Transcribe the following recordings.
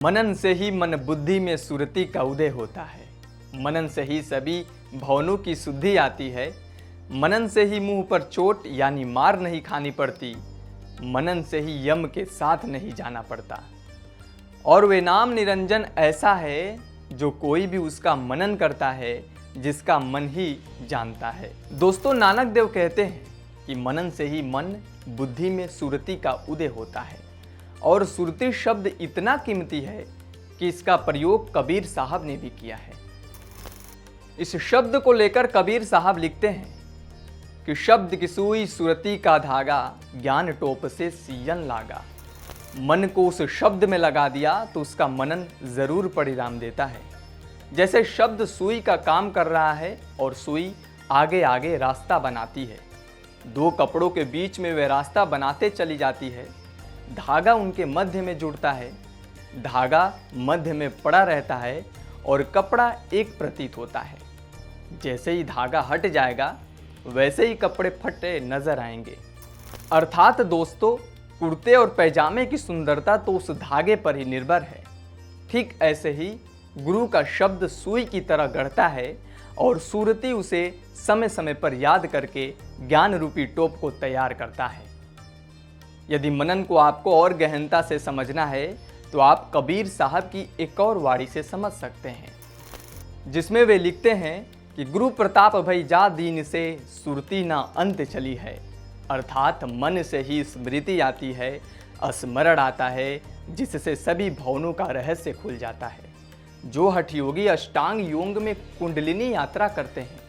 मनन से ही मन बुद्धि में सुरति का उदय होता है। मनन से ही सभी भवनों की शुद्धि आती है। मनन से ही मुंह पर चोट यानी मार नहीं खानी पड़ती। मनन से ही यम के साथ नहीं जाना पड़ता। और वे नाम निरंजन ऐसा है जो कोई भी उसका मनन करता है, जिसका मन ही जानता है। दोस्तों, नानक देव कहते हैं कि मनन से ही मन बुद्धि में सुरति का उदय होता है। और सुरति शब्द इतना कीमती है कि इसका प्रयोग कबीर साहब ने भी किया है। इस शब्द को लेकर कबीर साहब लिखते हैं कि शब्द की सुई सुरति का धागा, ज्ञान टोप से सियन लागा। मन को उस शब्द में लगा दिया तो उसका मनन जरूर परिणाम देता है। जैसे शब्द सुई का काम कर रहा है और सुई आगे आगे रास्ता बनाती है। दो कपड़ों के बीच में वे रास्ता बनाते चली जाती है। धागा उनके मध्य में जुड़ता है। धागा मध्य में पड़ा रहता है और कपड़ा एक प्रतीत होता है। जैसे ही धागा हट जाएगा वैसे ही कपड़े फटे नजर आएंगे। अर्थात दोस्तों, कुर्ते और पैजामे की सुंदरता तो उस धागे पर ही निर्भर है। ठीक ऐसे ही गुरु का शब्द सुई की तरह गढ़ता है और सुरति उसे समय समय पर याद करके ज्ञान रूपी टोप को तैयार करता है। यदि मनन को आपको और गहनता से समझना है तो आप कबीर साहब की एक और वाणी से समझ सकते हैं, जिसमें वे लिखते हैं कि गुरु प्रताप भई जा दीन से सुरति ना अंत चली है। अर्थात मन से ही स्मृति आती है, स्मरण आता है, जिससे सभी भवनों का रहस्य खुल जाता है। जो हठ योगी अष्टांग योग में कुंडलिनी यात्रा करते हैं,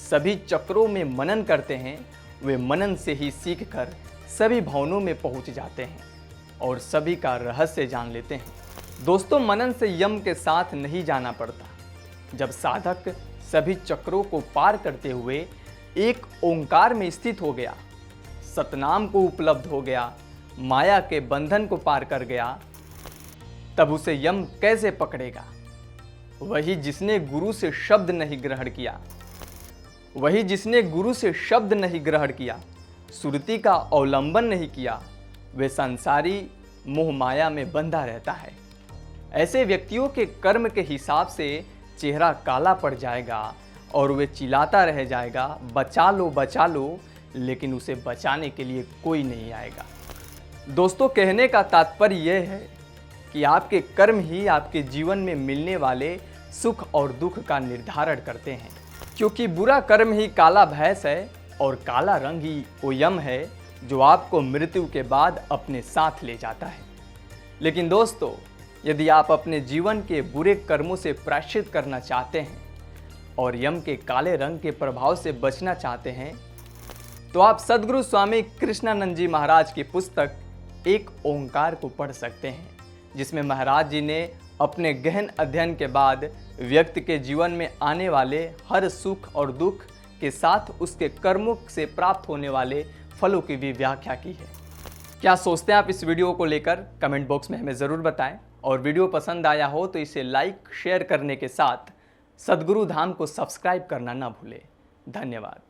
सभी चक्रों में मनन करते हैं, वे मनन से ही सीख कर सभी भवनों में पहुंच जाते हैं और सभी का रहस्य जान लेते हैं। दोस्तों, मनन से यम के साथ नहीं जाना पड़ता। जब साधक सभी चक्रों को पार करते हुए एक ओंकार में स्थित हो गया, सतनाम को उपलब्ध हो गया, माया के बंधन को पार कर गया, तब उसे यम कैसे पकड़ेगा? वही जिसने गुरु से शब्द नहीं ग्रहण किया, वही जिसने गुरु से शब्द नहीं ग्रहण किया, सुरति का अवलंबन नहीं किया, वे संसारी मोह माया में बंधा रहता है। ऐसे व्यक्तियों के कर्म के हिसाब से चेहरा काला पड़ जाएगा और वे चिल्लाता रह जाएगा, बचा लो, लेकिन उसे बचाने के लिए कोई नहीं आएगा। दोस्तों, कहने का तात्पर्य यह है कि आपके कर्म ही आपके जीवन में मिलने वाले सुख और दुख का निर्धारण करते हैं, क्योंकि बुरा कर्म ही काला भैंस है और काला रंग ही वो यम है जो आपको मृत्यु के बाद अपने साथ ले जाता है। लेकिन दोस्तों, यदि आप अपने जीवन के बुरे कर्मों से प्रायश्चित करना चाहते हैं और यम के काले रंग के प्रभाव से बचना चाहते हैं, तो आप सद्गुरु स्वामी कृष्णानंद जी महाराज की पुस्तक एक ओंकार को पढ़ सकते हैं, जिसमें महाराज जी ने अपने गहन अध्ययन के बाद व्यक्ति के जीवन में आने वाले हर सुख और दुख के साथ उसके कर्मों से प्राप्त होने वाले फलों की भी व्याख्या की है। क्या सोचते हैं आप इस वीडियो को लेकर? कमेंट बॉक्स में हमें ज़रूर बताएं। और वीडियो पसंद आया हो तो इसे लाइक शेयर करने के साथ सद्गुरु धाम को सब्सक्राइब करना ना भूलें। धन्यवाद।